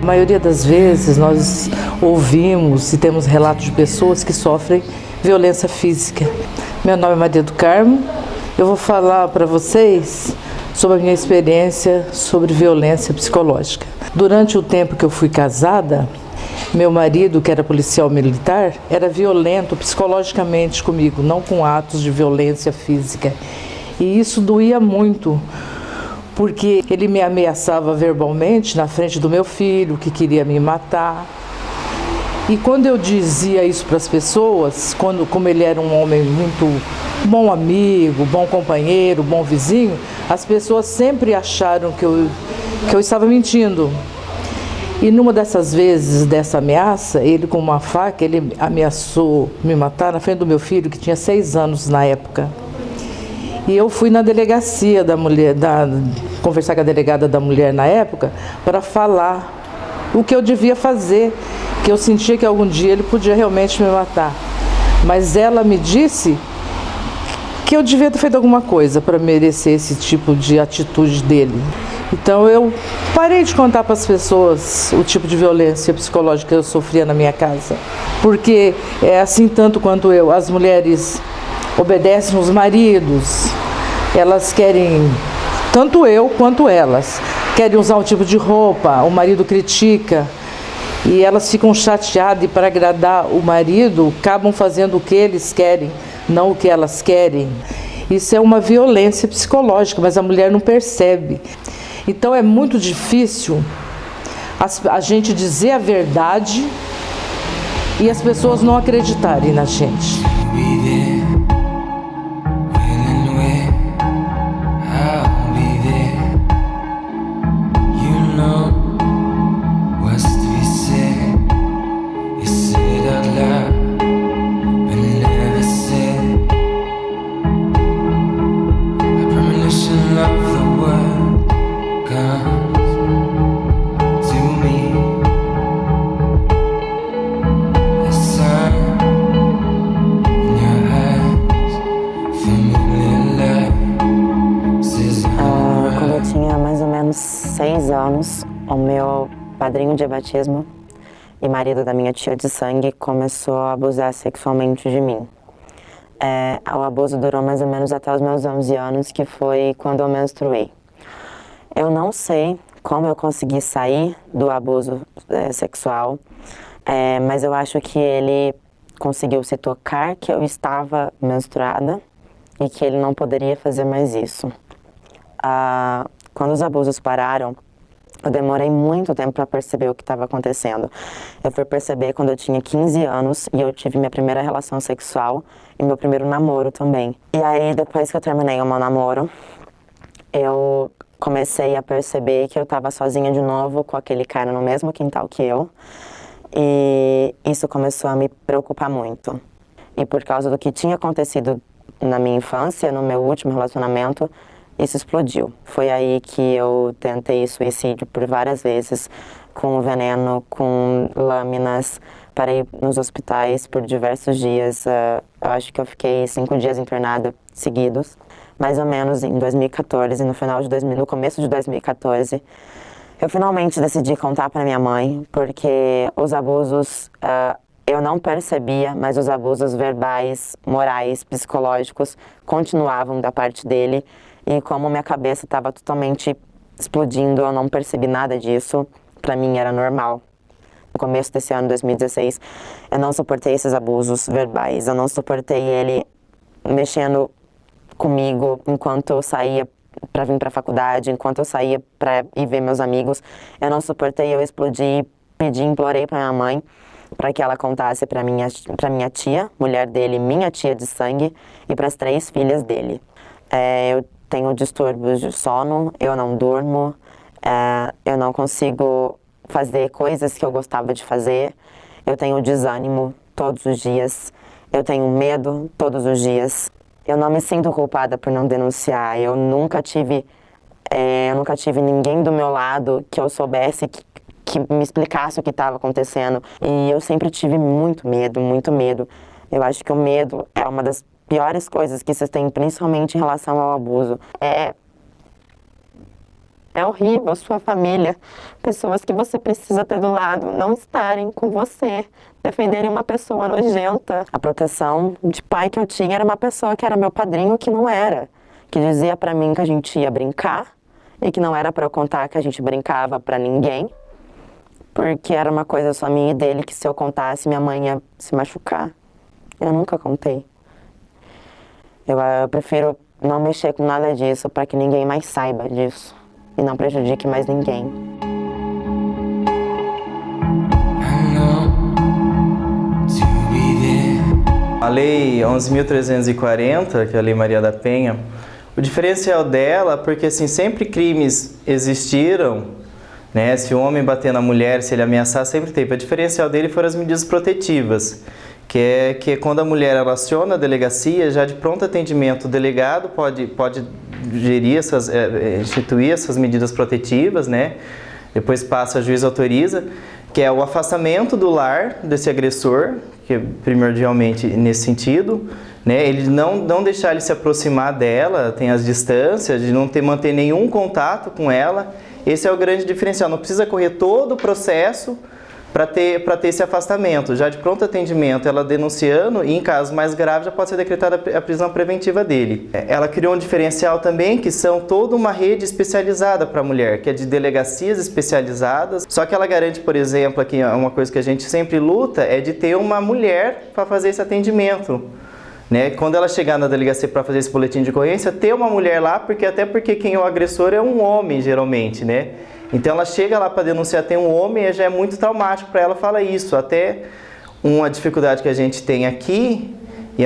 A maioria das vezes nós ouvimos e temos relatos de pessoas que sofrem violência física. Meu nome é Maria do Carmo, eu vou falar para vocês sobre a minha experiência sobre violência psicológica. Durante o tempo que eu fui casada, meu marido, que era policial militar, era violento psicologicamente comigo, não com atos de violência física. E isso doía muito, porque ele me ameaçava verbalmente na frente do meu filho, que queria me matar. E quando eu dizia isso para as pessoas, como ele era um homem muito bom amigo, bom companheiro, bom vizinho, as pessoas sempre acharam que eu estava mentindo. E numa dessas vezes, dessa ameaça, ele com uma faca, ele ameaçou me matar na frente do meu filho, que tinha 6 anos na época. E eu fui na delegacia da mulher, conversar com a delegada da mulher na época, para falar o que eu devia fazer, que eu sentia que algum dia ele podia realmente me matar. Mas ela me disse que eu devia ter feito alguma coisa para merecer esse tipo de atitude dele. Então eu parei de contar para as pessoas o tipo de violência psicológica que eu sofria na minha casa. Porque é assim tanto quanto eu, as mulheres obedecem os maridos, elas querem, tanto eu quanto elas, querem usar um tipo de roupa, o marido critica e elas ficam chateadas e para agradar o marido acabam fazendo o que eles querem, não o que elas querem. Isso é uma violência psicológica, mas a mulher não percebe. Então é muito difícil a gente dizer a verdade e as pessoas não acreditarem na gente. Quando eu tinha mais ou menos 6 anos, o meu padrinho de batismo e marido da minha tia de sangue começou a abusar sexualmente de mim. O abuso durou mais ou menos até os meus 11 anos, que foi quando eu menstruei. Eu não sei como eu consegui sair do abuso sexual, mas eu acho que ele conseguiu se tocar que eu estava menstruada e que ele não poderia fazer mais isso. Quando os abusos pararam, eu demorei muito tempo para perceber o que estava acontecendo. Eu fui perceber quando eu tinha 15 anos e eu tive minha primeira relação sexual e meu primeiro namoro também. E aí, depois que eu terminei o meu namoro, eu comecei a perceber que eu estava sozinha de novo com aquele cara no mesmo quintal que eu. E isso começou a me preocupar muito. E por causa do que tinha acontecido na minha infância, no meu último relacionamento, isso explodiu. Foi aí que eu tentei suicídio por várias vezes, com veneno, com lâminas, parei nos hospitais por diversos dias. Eu acho que eu fiquei 5 dias internada seguidos, mais ou menos em 2014, no começo de 2014. Eu finalmente decidi contar para minha mãe, porque os abusos eu não percebia, mas os abusos verbais, morais, psicológicos continuavam da parte dele. E como minha cabeça estava totalmente explodindo, eu não percebi nada disso. Para mim era normal. No começo desse ano, 2016, eu não suportei esses abusos verbais. Eu não suportei ele mexendo comigo enquanto eu saía para vir para a faculdade, enquanto eu saía para ir ver meus amigos. Eu não suportei, eu explodi, implorei para minha mãe para que ela contasse para minha tia, mulher dele, minha tia de sangue, e para as 3 filhas dele. Eu tenho distúrbios de sono, eu não durmo, eu não consigo fazer coisas que eu gostava de fazer, eu tenho desânimo todos os dias, eu tenho medo todos os dias. Eu não me sinto culpada por não denunciar, eu nunca tive ninguém do meu lado que eu soubesse que me explicasse o que estava acontecendo. E eu sempre tive muito medo, muito medo. Eu acho que o medo é uma das piores coisas que vocês têm, principalmente em relação ao abuso. É horrível sua família, pessoas que você precisa ter do lado, não estarem com você, defenderem uma pessoa nojenta. A proteção de pai que eu tinha era uma pessoa que era meu padrinho, que não era, que dizia pra mim que a gente ia brincar e que não era pra eu contar que a gente brincava pra ninguém, porque era uma coisa só minha e dele, que se eu contasse minha mãe ia se machucar. Eu nunca contei. Eu prefiro não mexer com nada disso para que ninguém mais saiba disso e não prejudique mais ninguém. A Lei 11.340, que é a Lei Maria da Penha, o diferencial dela, porque assim, sempre crimes existiram, né? Se o homem bater na mulher, se ele ameaçar, sempre teve. O diferencial dele foram as medidas protetivas, que é quando a mulher ela aciona a delegacia, já de pronto atendimento, o delegado pode gerir instituir essas medidas protetivas, né? Depois passa, o juiz autoriza, que é o afastamento do lar desse agressor, que é primordialmente nesse sentido, né? Ele não deixar ele se aproximar dela, tem as distâncias, de não manter nenhum contato com ela. Esse é o grande diferencial, não precisa correr todo o processo para ter esse afastamento. Já de pronto atendimento, ela denunciando, e em casos mais graves já pode ser decretada a prisão preventiva dele. Ela criou um diferencial também, que são toda uma rede especializada para a mulher, que é de delegacias especializadas. Só que ela garante, por exemplo, aqui uma coisa que a gente sempre luta, é de ter uma mulher para fazer esse atendimento. Né? Quando ela chegar na delegacia para fazer esse boletim de ocorrência, ter uma mulher lá, até porque quem é o agressor é um homem, geralmente, né? Então ela chega lá para denunciar, tem um homem, e já é muito traumático para ela falar isso. Até uma dificuldade que a gente tem aqui, e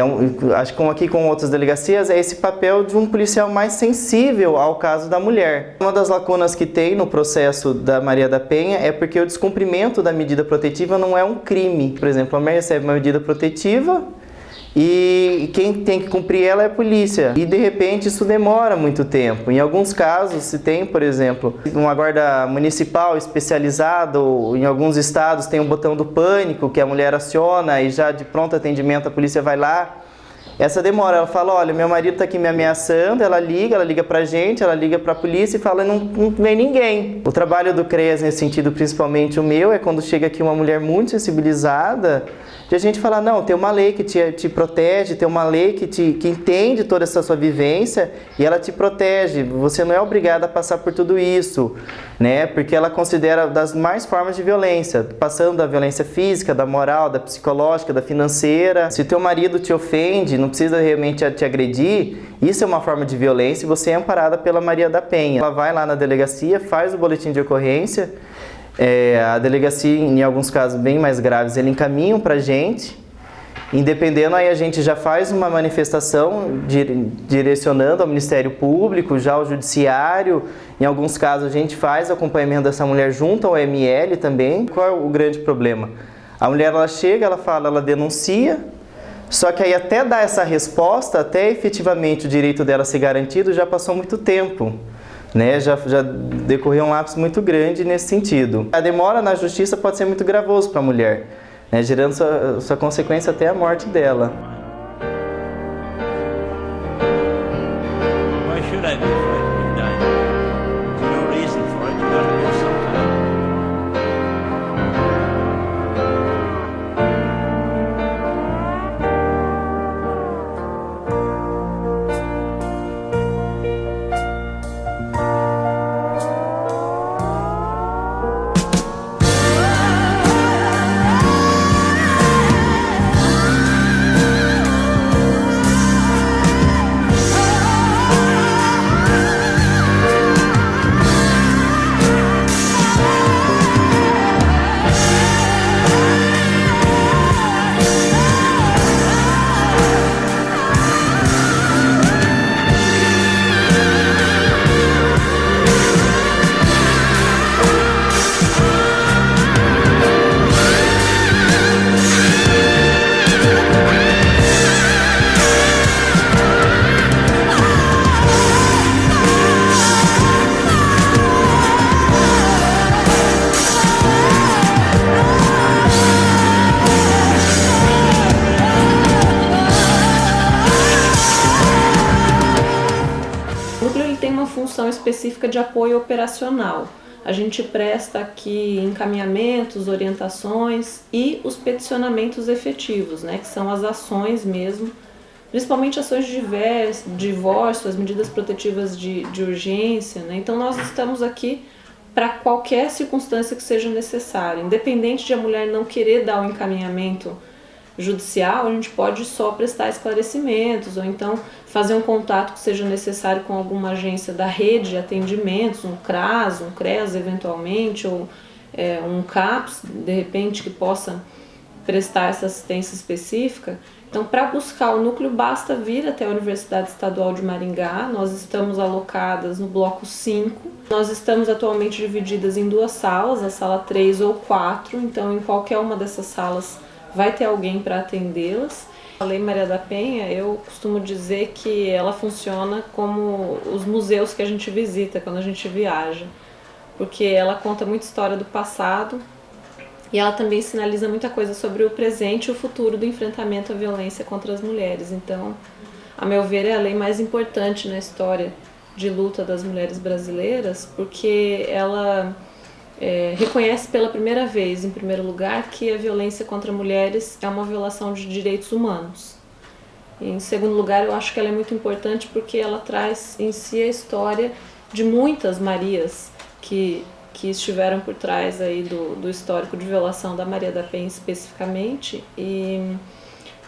acho que aqui com outras delegacias, é esse papel de um policial mais sensível ao caso da mulher. Uma das lacunas que tem no processo da Maria da Penha é porque o descumprimento da medida protetiva não é um crime. Por exemplo, a mulher recebe uma medida protetiva, e quem tem que cumprir ela é a polícia. E de repente isso demora muito tempo. Em alguns casos, se tem, por exemplo, uma guarda municipal especializada, ou em alguns estados tem um botão do pânico que a mulher aciona e já de pronto atendimento a polícia vai lá. Essa demora, ela fala, olha, meu marido está aqui me ameaçando, ela liga pra gente, ela liga pra polícia e fala, não vem ninguém. O trabalho do CREAS nesse sentido, principalmente o meu, é quando chega aqui uma mulher muito sensibilizada, de a gente falar, não, tem uma lei que te protege, tem uma lei que entende toda essa sua vivência e ela te protege, você não é obrigada a passar por tudo isso, né? Porque ela considera das mais formas de violência, passando da violência física, da moral, da psicológica, da financeira. Se teu marido te ofende, não precisa realmente te agredir, isso é uma forma de violência e você é amparada pela Maria da Penha. Ela vai lá na delegacia, faz o boletim de ocorrência, a delegacia, em alguns casos bem mais graves, eles encaminham para a gente, independendo, aí a gente já faz uma manifestação direcionando ao Ministério Público, já ao Judiciário. Em alguns casos a gente faz acompanhamento dessa mulher junto ao ML também. Qual é o grande problema? A mulher ela chega, ela fala, ela denuncia, só que aí até dar essa resposta, até efetivamente o direito dela ser garantido, já passou muito tempo. Né, já decorreu um lapso muito grande nesse sentido. A demora na justiça pode ser muito gravoso para a mulher, né, gerando sua consequência até a morte dela. Why should I be frightened of dying? There's no reason for it. You gotta live sometime. tem uma função específica de apoio operacional. A gente presta aqui encaminhamentos, orientações e os peticionamentos efetivos, né, que são as ações mesmo, principalmente ações de divórcio, as medidas protetivas de urgência, né? Então nós estamos aqui para qualquer circunstância que seja necessária. Independente de a mulher não querer dar o encaminhamento judicial, a gente pode só prestar esclarecimentos ou então fazer um contato que seja necessário com alguma agência da rede de atendimentos, um CRAS, um CREAS eventualmente, ou um CAPS, de repente, que possa prestar essa assistência específica. Então, para buscar o núcleo, basta vir até a Universidade Estadual de Maringá. Nós estamos alocadas no bloco 5. Nós estamos atualmente divididas em 2 salas, a sala 3 ou 4. Então, em qualquer uma dessas salas vai ter alguém para atendê-las. A Lei Maria da Penha, eu costumo dizer que ela funciona como os museus que a gente visita quando a gente viaja. Porque ela conta muita história do passado, e ela também sinaliza muita coisa sobre o presente e o futuro do enfrentamento à violência contra as mulheres. Então, a meu ver, é a lei mais importante na história de luta das mulheres brasileiras, porque ela reconhece pela primeira vez, em primeiro lugar, que a violência contra mulheres é uma violação de direitos humanos. E, em segundo lugar, eu acho que ela é muito importante porque ela traz em si a história de muitas Marias que estiveram por trás aí do histórico de violação da Maria da Penha especificamente, e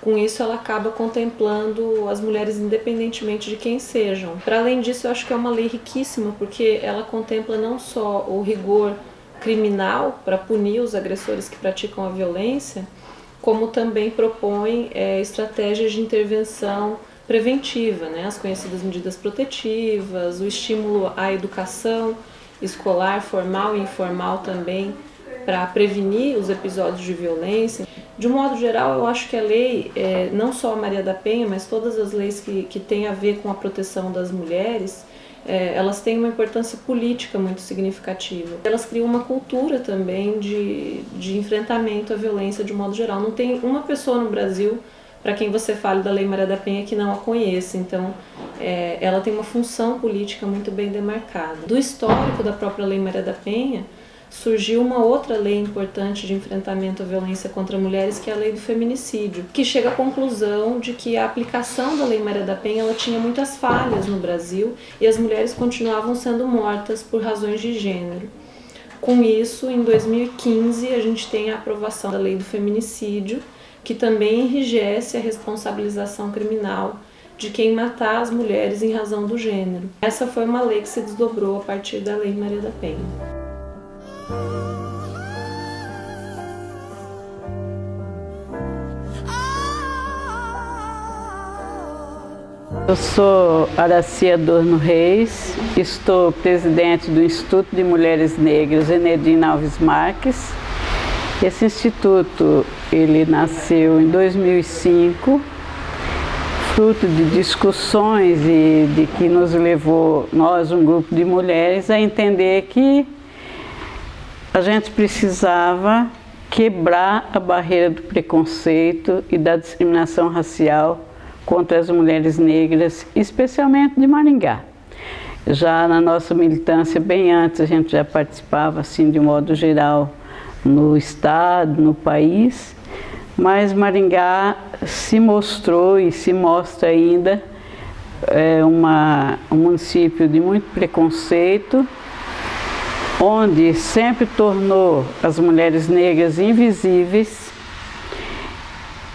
com isso ela acaba contemplando as mulheres independentemente de quem sejam. Para além disso, eu acho que é uma lei riquíssima porque ela contempla não só o rigor criminal para punir os agressores que praticam a violência, como também propõe estratégias de intervenção preventiva, né? As conhecidas medidas protetivas, o estímulo à educação escolar, formal e informal também, para prevenir os episódios de violência. De um modo geral, eu acho que a lei, não só a Maria da Penha, mas todas as leis que têm a ver com a proteção das mulheres, elas têm uma importância política muito significativa. Elas criam uma cultura também de enfrentamento à violência de um modo geral. Não tem uma pessoa no Brasil para quem você fale da Lei Maria da Penha que não a conheça. Então, ela tem uma função política muito bem demarcada. Do histórico da própria Lei Maria da Penha, surgiu uma outra lei importante de enfrentamento à violência contra mulheres, que é a Lei do Feminicídio, que chega à conclusão de que a aplicação da Lei Maria da Penha ela tinha muitas falhas no Brasil e as mulheres continuavam sendo mortas por razões de gênero. Com isso, em 2015, a gente tem a aprovação da Lei do Feminicídio, que também enrijece a responsabilização criminal de quem matar as mulheres em razão do gênero. Essa foi uma lei que se desdobrou a partir da Lei Maria da Penha. Eu sou Aracia Adorno Reis, estou presidente do Instituto de Mulheres Negras Enedina Alves Marques. Esse instituto, ele nasceu em 2005, fruto de discussões e de que nos levou, nós, um grupo de mulheres, a entender que a gente precisava quebrar a barreira do preconceito e da discriminação racial contra as mulheres negras, especialmente de Maringá. Já na nossa militância, bem antes, a gente já participava, assim, de modo geral, no estado, no país, mas Maringá se mostrou e se mostra ainda um município de muito preconceito, onde sempre tornou as mulheres negras invisíveis,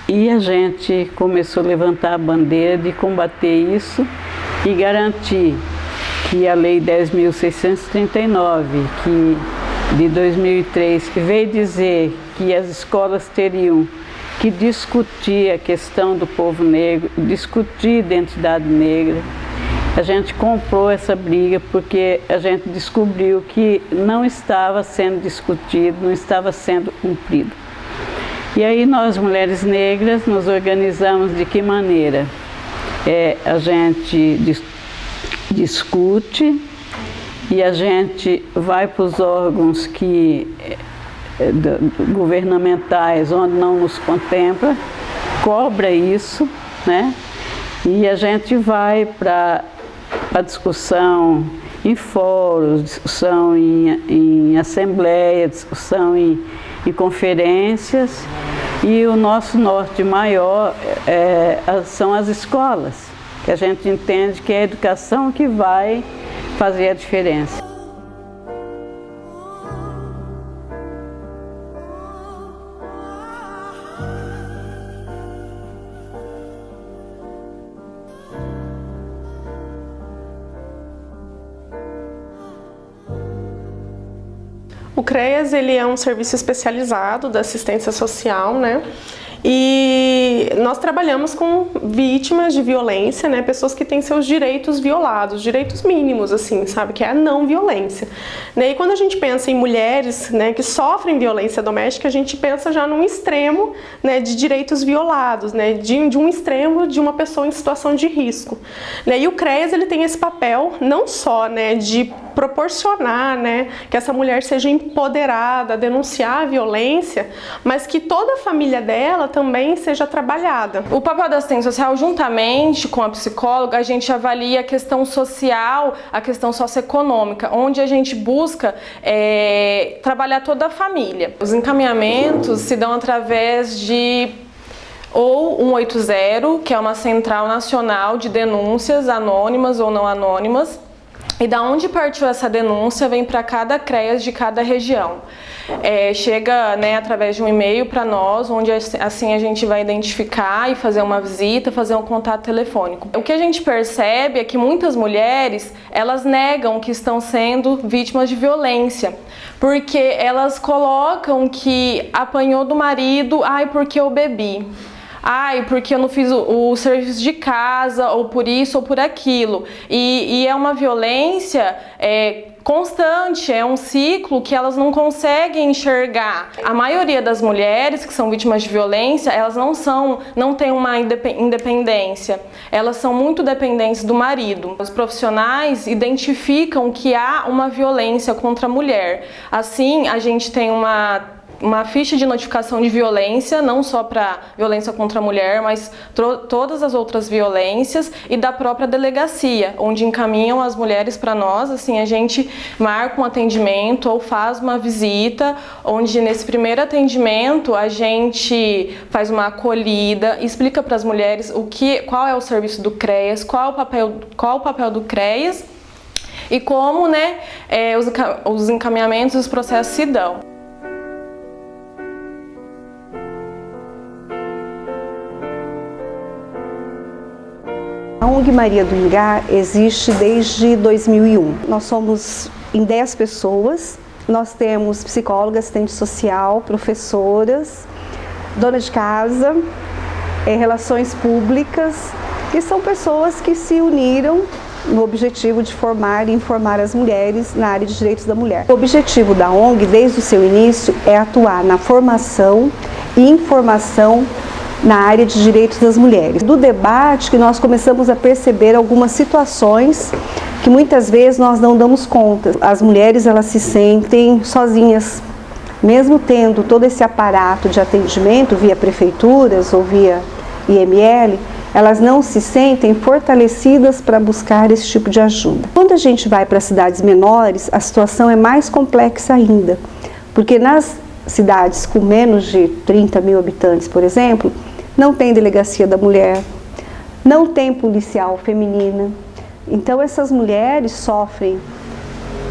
e a gente começou a levantar a bandeira de combater isso e garantir que a Lei 10.639, de 2003, que veio dizer que as escolas teriam que discutir a questão do povo negro, discutir a identidade negra. A gente comprou essa briga porque a gente descobriu que não estava sendo discutido, não estava sendo cumprido. E aí nós, mulheres negras, nos organizamos de que maneira? A gente discute e a gente vai para os órgãos governamentais onde não nos contempla, cobra isso, né? E a gente vai para a discussão em fóruns, discussão em assembleia, discussão em conferências. E o nosso norte maior são as escolas, que a gente entende que é a educação que vai fazer a diferença. O CREAS, ele é um serviço especializado da assistência social, né? E nós trabalhamos com vítimas de violência, né? Pessoas que têm seus direitos violados, direitos mínimos, assim, sabe? Que é a não violência. Né? E quando a gente pensa em mulheres, né, que sofrem violência doméstica, a gente pensa já num extremo, né, de direitos violados, né? De um extremo de uma pessoa em situação de risco. Né? E o CREAS, ele tem esse papel não só, né, de proporcionar, né, que essa mulher seja empoderada a denunciar a violência, mas que toda a família dela também seja trabalhada. O papel da assistência social, juntamente com a psicóloga, a gente avalia a questão social, a questão socioeconômica, onde a gente busca trabalhar toda a família. Os encaminhamentos se dão através de ou 180, que é uma central nacional de denúncias anônimas ou não anônimas, e da onde partiu essa denúncia vem para cada CREAS de cada região. Chega, né, através de um e-mail para nós, onde assim a gente vai identificar e fazer uma visita, fazer um contato telefônico. O que a gente percebe é que muitas mulheres, elas negam que estão sendo vítimas de violência, porque elas colocam que apanhou do marido, porque eu bebi. Porque eu não fiz o serviço de casa, ou por isso, ou por aquilo. E é uma violência constante, é um ciclo que elas não conseguem enxergar. A maioria das mulheres que são vítimas de violência, elas não têm uma independência. Elas são muito dependentes do marido. Os profissionais identificam que há uma violência contra a mulher. Assim, a gente tem uma ficha de notificação de violência, não só para violência contra a mulher, mas todas as outras violências, e da própria delegacia, onde encaminham as mulheres para nós. Assim, a gente marca um atendimento ou faz uma visita, onde nesse primeiro atendimento a gente faz uma acolhida, explica para as mulheres qual é o serviço do CREAS, qual o papel do CREAS e como, né, os encaminhamentos e os processos se dão. A ONG Maria do Ingá existe desde 2001. Nós somos em 10 pessoas, nós temos psicóloga, assistente social, professoras, dona de casa, relações públicas, que são pessoas que se uniram no objetivo de formar e informar as mulheres na área de direitos da mulher. O objetivo da ONG, desde o seu início, é atuar na formação e informação na área de direitos das mulheres. Do debate que nós começamos a perceber algumas situações que muitas vezes nós não damos conta. As mulheres, elas se sentem sozinhas, mesmo tendo todo esse aparato de atendimento via prefeituras ou via IML, elas não se sentem fortalecidas para buscar esse tipo de ajuda. Quando a gente vai para cidades menores, a situação é mais complexa ainda, porque nas cidades com menos de 30 mil habitantes, por exemplo, não tem delegacia da mulher, não tem policial feminina. Então essas mulheres sofrem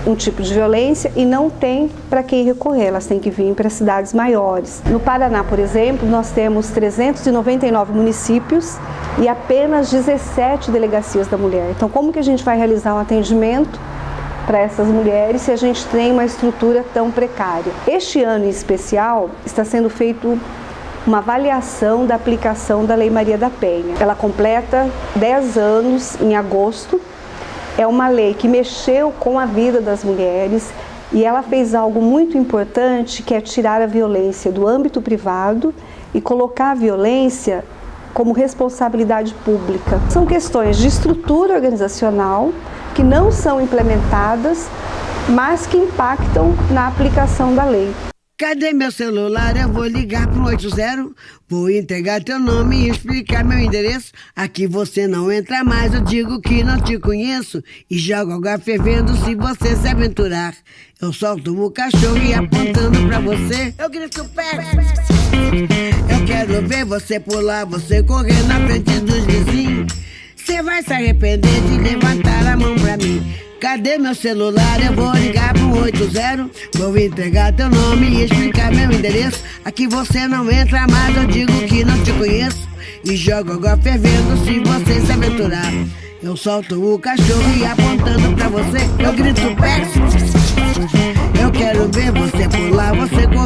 um tipo de violência e não tem para quem recorrer, elas têm que vir para cidades maiores. No Paraná, por exemplo, nós temos 399 municípios e apenas 17 delegacias da mulher. Então como que a gente vai realizar um atendimento para essas mulheres se a gente tem uma estrutura tão precária? Este ano em especial está sendo feito uma avaliação da aplicação da Lei Maria da Penha. Ela completa 10 anos em agosto. É uma lei que mexeu com a vida das mulheres e ela fez algo muito importante, que é tirar a violência do âmbito privado e colocar a violência como responsabilidade pública. São questões de estrutura organizacional que não são implementadas, mas que impactam na aplicação da lei. Cadê meu celular? Eu vou ligar pro 80. Vou entregar teu nome e explicar meu endereço. Aqui você não entra mais, eu digo que não te conheço. E jogo água fervendo se você se aventurar. Eu solto o cachorro e apontando pra você, eu grito pega. Eu quero ver você pular, você correr na frente dos vizinhos. Você vai se arrepender de levantar a mão pra mim. Cadê meu celular? Eu vou ligar pro 80. Vou entregar teu nome e explicar meu endereço. Aqui você não entra mais, eu digo que não te conheço. E jogo água fervendo se você se aventurar. Eu solto o cachorro e apontando pra você, eu grito pega. Eu quero ver você pular, você correr